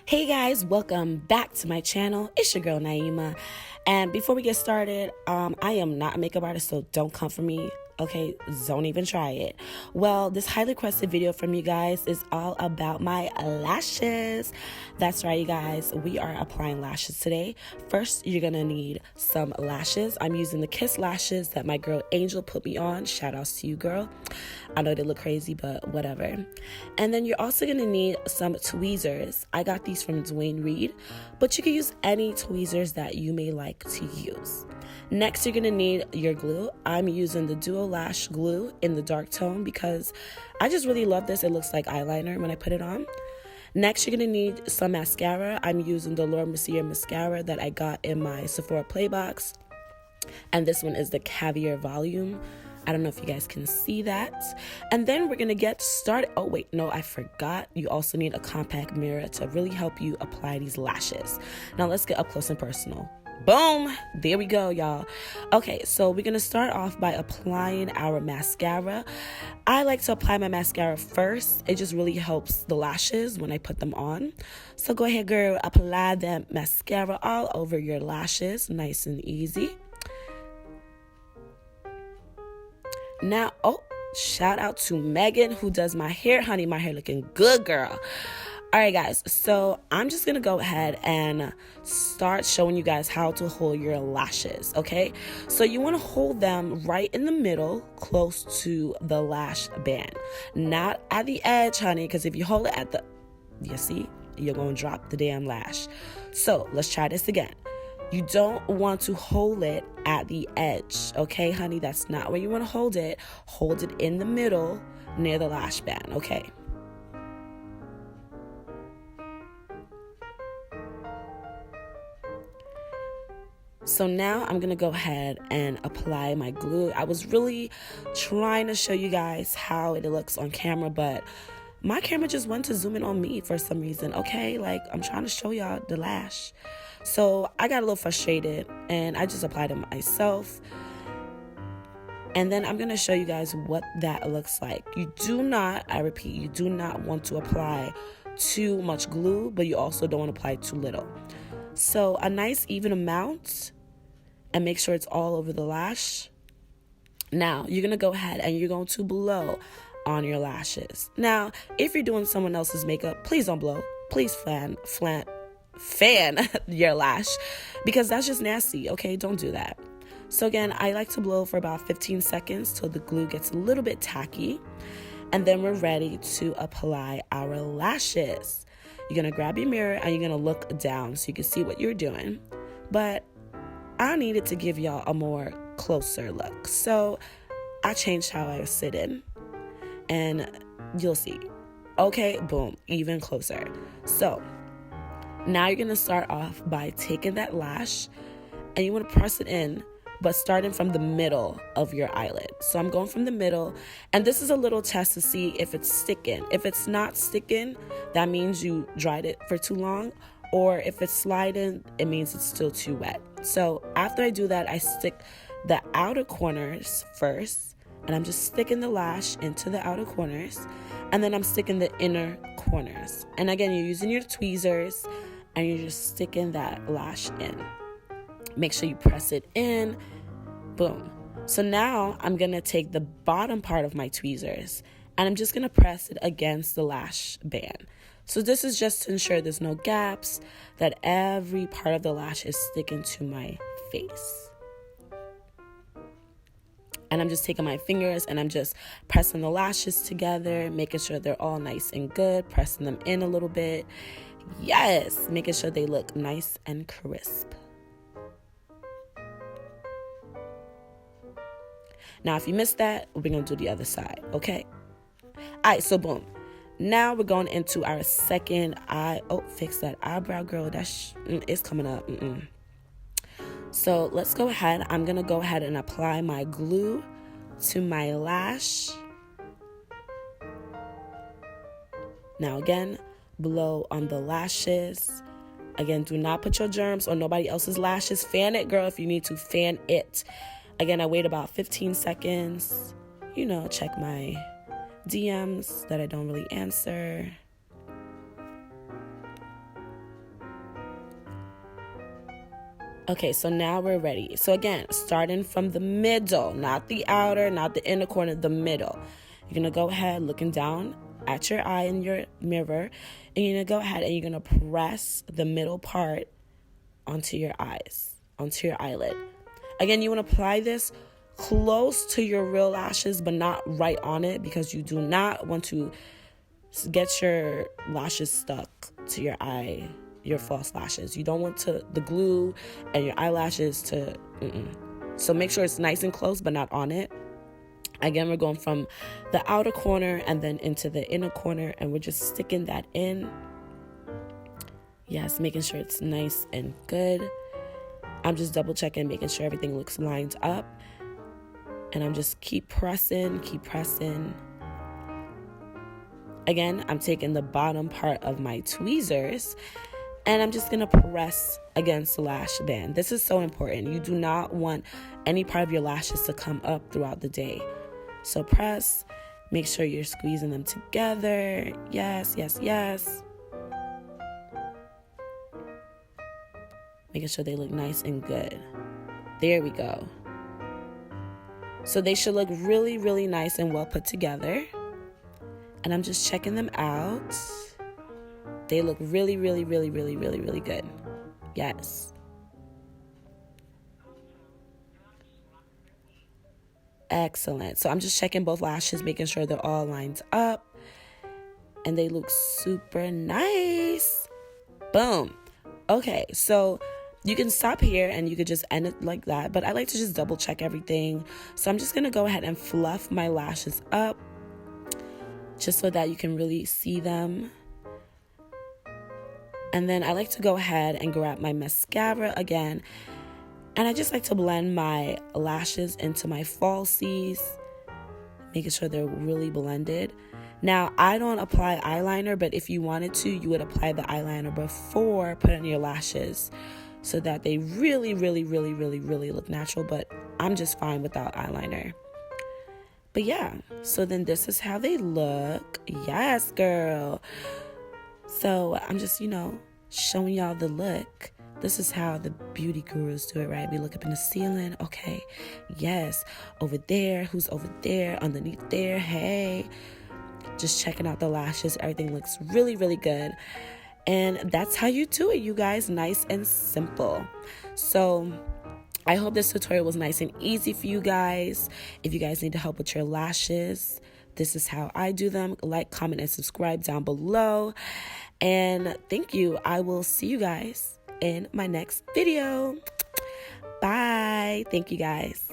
Hey guys, welcome back to my channel. It's your girl Naima, and before we get started, I am not a makeup artist, so don't come for me. Okay, don't even try it. Well, this highly requested video from you guys is all about my lashes. That's right, you guys. We are applying lashes today. First, you're gonna need some lashes. I'm using the Kiss lashes that my girl Angel put me on. Shout outs to you, girl. I know they look crazy, but whatever. And then you're also gonna need some tweezers. I got these from Dwayne Reed, but you can use any tweezers that you may like to use. Next, you're gonna need your glue. I'm using the Duo Lash Glue in the dark tone because I just really love this. It looks like eyeliner when I put it on. Next, you're gonna need some mascara. I'm using the Laura Mercier mascara that I got in my Sephora Play box. And this one is the Caviar Volume. I don't know if you guys can see that. And then we're gonna get started. Oh wait, no, I forgot. You also need a compact mirror to really help you apply these lashes. Now let's get up close and personal. Boom, there we go, y'all. Okay, so we're gonna start off by applying our mascara. I like to apply my mascara first. It just really helps the lashes when I put them on. So go ahead, girl, apply that mascara all over your lashes, nice and easy. Now, oh, shout out to Megan who does my hair. Honey, my hair looking good, girl. All right, guys, so I'm just going to go ahead and start showing you guys how to hold your lashes, okay? So you want to hold them right in the middle, close to the lash band. Not at the edge, honey, because if you hold it at the, you see, you're going to drop the damn lash. So let's try this again. You don't want to hold it at the edge, okay, honey? That's not where you want to hold it. Hold it in the middle near the lash band, okay? So now I'm going to go ahead and apply my glue. I was really trying to show you guys how it looks on camera, but my camera just went to zoom in on me for some reason, okay? Like, I'm trying to show y'all the lash. So I got a little frustrated, and I just applied it myself. And then I'm going to show you guys what that looks like. You do not, I repeat, you do not want to apply too much glue, but you also don't want to apply too little. So a nice even amount, and make sure it's all over the lash. Now, you're going to go ahead and you're going to blow on your lashes. Now, if you're doing someone else's makeup, please don't blow. Please fan your lash, because that's just nasty, okay? Don't do that. So again, I like to blow for about 15 seconds till the glue gets a little bit tacky. And then we're ready to apply our lashes. You're going to grab your mirror and you're going to look down so you can see what you're doing. But I needed to give y'all a more closer look. So I changed how I was sitting. And you'll see. Okay, boom, even closer. So now you're going to start off by taking that lash and you want to press it in, but starting from the middle of your eyelid. So I'm going from the middle, and this is a little test to see if it's sticking. If it's not sticking, that means you dried it for too long, or if it's sliding, it means it's still too wet. So after I do that, I stick the outer corners first, and I'm just sticking the lash into the outer corners, and then I'm sticking the inner corners. And again, you're using your tweezers, and you're just sticking that lash in. Make sure you press it in. Boom. So now I'm going to take the bottom part of my tweezers and I'm just going to press it against the lash band. So this is just to ensure there's no gaps, that every part of the lash is sticking to my face. And I'm just taking my fingers and I'm just pressing the lashes together, making sure they're all nice and good, pressing them in a little bit. Yes, making sure they look nice and crisp. Now, if you missed that, we're going to do the other side, okay? All right, so boom. Now we're going into our second eye. Oh, fix that eyebrow, girl. It's coming up. So let's go ahead. I'm going to go ahead and apply my glue to my lash. Now, again, blow on the lashes. Again, do not put your germs on nobody else's lashes. Fan it, girl, if you need to. Fan it. Again, I wait about 15 seconds. You know, check my DMs that I don't really answer. Okay, so now we're ready. So again, starting from the middle, not the outer, not the inner corner, the middle. You're going to go ahead looking down at your eye in your mirror, and you're going to go ahead and you're going to press the middle part onto your eyes, onto your eyelid. Again, you want to apply this close to your real lashes, but not right on it, because you do not want to get your lashes stuck to your eye, your false lashes. You don't want the glue and your eyelashes to, So make sure it's nice and close, but not on it. Again, we're going from the outer corner and then into the inner corner, and we're just sticking that in. Yes, making sure it's nice and good. I'm just double checking, making sure everything looks lined up. And I'm just keep pressing. Again, I'm taking the bottom part of my tweezers and I'm just going to press against the lash band. This is so important. You do not want any part of your lashes to come up throughout the day. So press, make sure you're squeezing them together. Yes. Making sure they look nice and good. There we go. So they should look really, really nice and well put together. And I'm just checking them out. They look really, really, really, really, really, really good. Yes. Excellent. So I'm just checking both lashes, making sure they're all lined up. And they look super nice. Boom. Okay, so you can stop here and you could just end it like that. But I like to just double check everything. So I'm just going to go ahead and fluff my lashes up, just so that you can really see them. And then I like to go ahead and grab my mascara again. And I just like to blend my lashes into my falsies, making sure they're really blended. Now, I don't apply eyeliner, but if you wanted to, you would apply the eyeliner before putting on your lashes so that they really, really, really, really, really look natural. But I'm just fine without eyeliner. But yeah, so then this is how they look. Yes, girl. So I'm just, showing y'all the look. This is how the beauty gurus do it, right? We look up in the ceiling. Okay, yes. Over there. Who's over there? Underneath there. Hey. Just checking out the lashes. Everything looks really, really good. And that's how you do it, you guys. Nice and simple. So I hope this tutorial was nice and easy for you guys. If you guys need help with your lashes, this is how I do them. Like, comment, and subscribe down below. And thank you. I will see you guys in my next video. Bye. Thank you, guys.